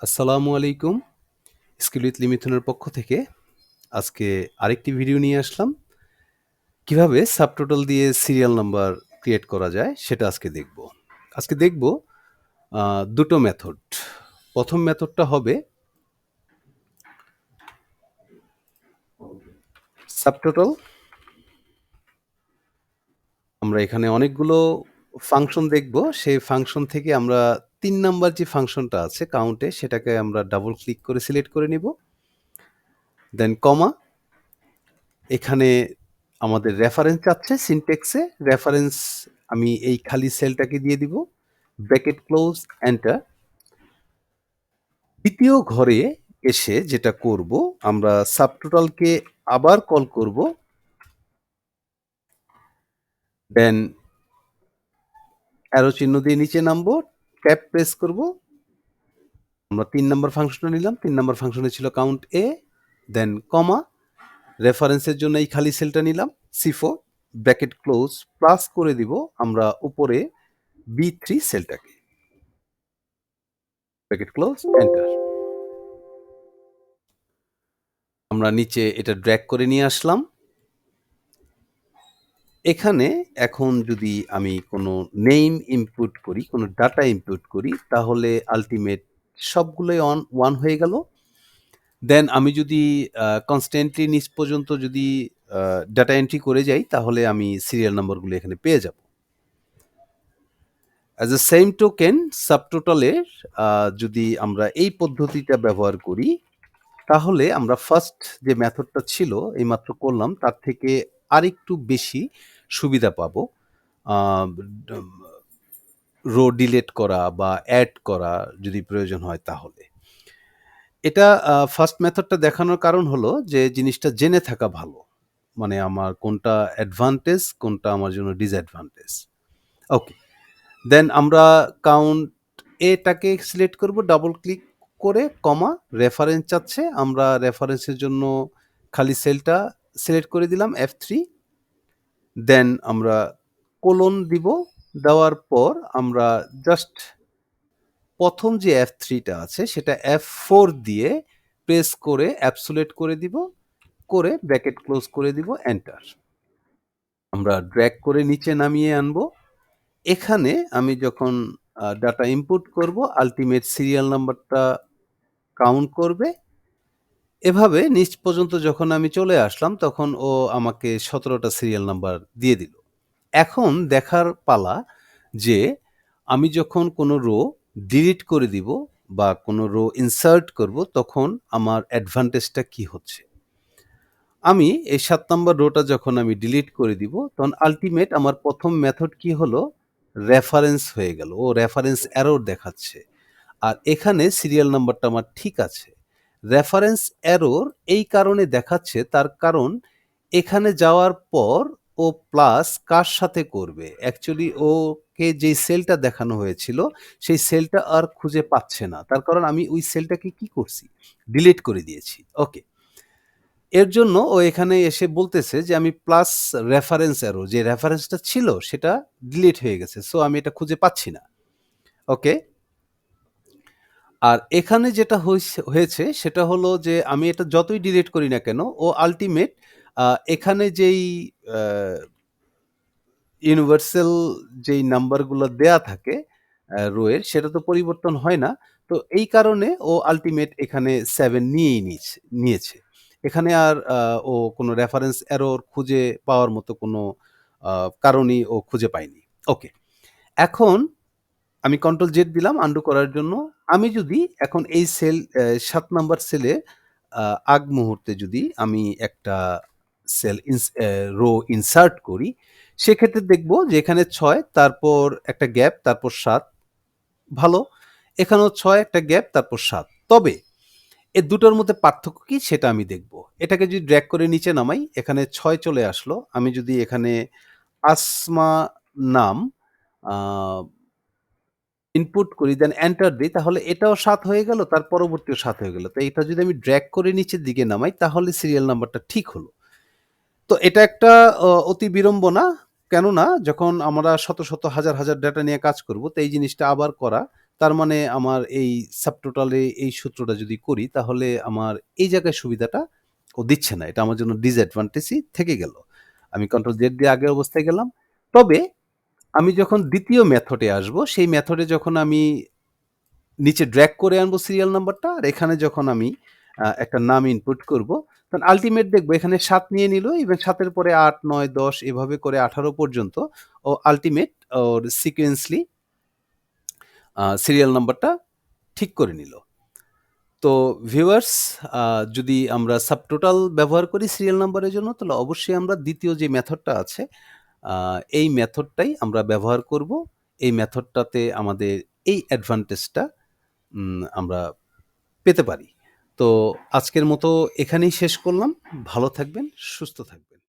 আসসালামু আলাইকুম। Skill with লিমিথনের পক্ষ থেকে আজকে আরেকটি ভিডিও নিয়ে আসলাম। কিভাবে সাবটোটাল দিয়ে সিরিয়াল নাম্বার ক্রিয়েট করা যায় সেটা আজকে দেখব। আজকে দেখব দুটো মেথড। প্রথম মেথডটা হবে সাবটোটাল। আমরা এখানে অনেকগুলো ফাংশন দেখব। সেই ফাংশন থেকে আমরা ৩ নাম্বার যে ফাংশনটা আছে কাউন্টে সেটাকে আমরা ডাবল ক্লিক করে সিলেক্ট করে নিব। দেন কমা। এখানে আমাদের রেফারেন্স চাচ্ছে সিনট্যাক্সে। রেফারেন্স আমি এই খালি সেলটাকে দিয়ে দিব। Bracket close, enter. দ্বিতীয় ঘরে এসে যেটা করব, আমরা সাবটোটালকে আবার কল করব। দেন অ্যারো চিহ্ন দিয়ে নিচে নামবো, ট্যাব প্রেস করব। আমরা ৩ নাম্বার ফাংশনটা নিলাম। ৩ নাম্বার ফাংশনে ছিল কাউন্ট এ, দেন কমা। রেফারেন্সের জন্য এই খালি সেলটা নিলাম, C4, ব্র্যাকেট ক্লোজ, প্লাস করে দিব আমরা উপরে B3 সেলটাকে। Bracket close, enter. আমরা নিচে এটা ড্র্যাগ করে নিয়ে আসলাম। এখানে এখন যদি আমি কোনো নেম ইনপুট করি, কোনো ডাটা ইনপুট করি, তাহলে আল্টিমেট সবগুলোই ওয়ান হয়ে গেল। দেন আমি যদি কনস্ট্যান্টলি নিচ পর্যন্ত যদি ডাটা এন্ট্রি করে যাই, তাহলে আমি সিরিয়াল নাম্বারগুলো এখানে পেয়ে যাব। অ্যাজ এ সেম টোকেন সাবটোটালের যদি আমরা এই পদ্ধতিটা ব্যবহার করি, তাহলে আমরা ফার্স্ট যে মেথডটা ছিল এইমাত্র করলাম, তার থেকে আরেকটু বেশি সুবিধা পাবো। রো ডিলেট করা বা অ্যাড করা যদি প্রয়োজন হয় তাহলে। এটা ফার্স্ট মেথডটা দেখানোর কারণ হলো যে জিনিসটা জেনে থাকা ভালো। মানে আমার কোনটা অ্যাডভান্টেজ, কোনটা আমার জন্য ডিসঅ্যাডভান্টেজ। ওকে। দেন আমরা কাউন্ট এটাকে সিলেক্ট করব ডাবল ক্লিক করে, কমা। রেফারেন্স চাচ্ছে, আমরা রেফারেন্সের জন্য খালি সেলটা সিলেক্ট করে দিলাম F3। দেন আমরা কোলন দিব। দেওয়ার পর আমরা জাস্ট প্রথম যে F3টা আছে সেটা F4 দিয়ে প্রেস করে অ্যাবসোলিউট করে দিব, করে ব্র্যাকেট ক্লোজ করে দিব, এন্টার। আমরা ড্র্যাগ করে নিচে নামিয়ে আনবো। এখানে আমি যখন ডাটা ইনপুট করব, আল্টিমেট সিরিয়াল নাম্বারটা কাউন্ট করবে। এভাবে নিচ পর্যন্ত যখন আমি চলে আসলাম, তখন ও আমাকে 17টা সিরিয়াল নাম্বার দিয়ে দিল। এখন দেখার পালা যে আমি যখন কোনো রো ডিলিট করে দিব বা কোনো রো ইনসার্ট করব, তখন আমার অ্যাডভান্টেজটা কি হচ্ছে। আমি এই 7 নম্বর রোটা যখন আমি ডিলিট করে দিব, তখন আল্টিমেট আমার প্রথম মেথড কি হলো, রেফারেন্স হয়ে গেল। ও রেফারেন্স এরর দেখাচ্ছে। আর এখানে সিরিয়াল নাম্বারটা আমার ঠিক আছে। রেফারেন্স এরর এই কারণে দেখাচ্ছে, তার কারণ এখানে যাওয়ার পর ও প্লাস কার সাথে করবে। অ্যাকচুয়ালি ওকে যেই সেলটা দেখানো হয়েছিল সেই সেলটা আর খুঁজে পাচ্ছে না। তার কারণ আমি ওই সেলটাকে কি করছি, ডিলিট করে দিয়েছি। ওকে। এর জন্য ও এখানে এসে বলতেছে যে আমি প্লাস রেফারেন্স এরর, যে রেফারেন্সটা ছিল সেটা ডিলিট হয়ে গেছে, সো আমি এটা খুঁজে পাচ্ছি না। ওকে। আর এখানে যেটা হয়েছে সেটা হলো যে আমি এটা যতই ডিলিট করি না কেন, ও আল্টিমেট এখানে যেই ইউনিভার্সাল যেই নাম্বারগুলো দেয়া থাকে রোয়ের, সেটা তো পরিবর্তন হয় না। তো এই কারণে ও আল্টিমেট এখানে 7 নিয়েছে। এখানে আর ও কোনো রেফারেন্স এরর খুঁজে পাওয়ার মতো কোনো কারণই ও খুঁজে পায়নি। ওকে। এখন আমি কন্ট্রোল জেড দিলাম আন্ডু করার জন্য। আমি যদি এখন এই সেল ৭ নাম্বার সেলে আগ মুহূর্তে যদি আমি একটা রো ইনসার্ট করি, সেক্ষেত্রে দেখব যে এখানে ৬, তারপর একটা গ্যাপ, তারপর ৭। ভালো। এখানেও ৬, একটা গ্যাপ, তারপর ৭। তবে এ দুটোর মধ্যে পার্থক্য কি সেটা আমি দেখব। এটাকে যদি ড্র্যাগ করে নিচে নামাই, এখানে ৬ চলে আসলো। আমি যদি এখানে আসমা নাম আ ইনপুট করি, দেন এন্টার দেই, তাহলে এটাও ৭ হয়ে গেল, তার পরবর্তীও ৭ হয়ে গেল। তো এটা যদি আমি ড্র্যাগ করে নিচের দিকে নামাই, তাহলে সিরিয়াল নাম্বারটা ঠিক হলো। তো এটা একটা অতি বিড়ম্বনা। কেননা যখন আমরা শত, শত হাজার, হাজার ডেটা নিয়ে কাজ করব, তো এই জিনিসটা আবার করা তার মানে আমার এই সাবটোটালে এই সূত্রটা যদি করি তাহলে আমার এই জায়গায় সুবিধাটা ও দিচ্ছে না। এটা আমার জন্য ডিসঅ্যাডভান্টেজই থেকে গেল। আমি কন্ট্রোল জেড দিয়ে আগের অবস্থায় গেলাম। তবে আমি যখন ২য় মেথডে আসবো, সেই মেথডে যখন আমি নিচে ড্র্যাগ করে আনবো সিরিয়াল নাম্বারটা, আর এখানে যখন আমি একটা নাম ইনপুট করব, তখন আল্টিমেট দেখবো এখানে ৭ নিয়ে নিল, ইভেন ৭ এর পরে ৮, ৯, ১০ এভাবে করে ১৮ পর্যন্ত ও আল্টিমেট ওর সিকোয়েন্সলি সিরিয়াল নাম্বারটা ঠিক করে নিল। তো ভিউয়ার্স, যদি আমরা সাবটোটাল ব্যবহার করি সিরিয়াল নাম্বারের জন্য, তাহলে অবশ্যই আমরা ২য় যে মেথডটা আছে, এই মেথডটাই আমরা ব্যবহার করব। এই মেথডটাতে আমাদের এই অ্যাডভান্টেজটা আমরা পেতে পারি। তো আজকের মতো এখানেই শেষ করলাম। ভালো থাকবেন, সুস্থ থাকবেন।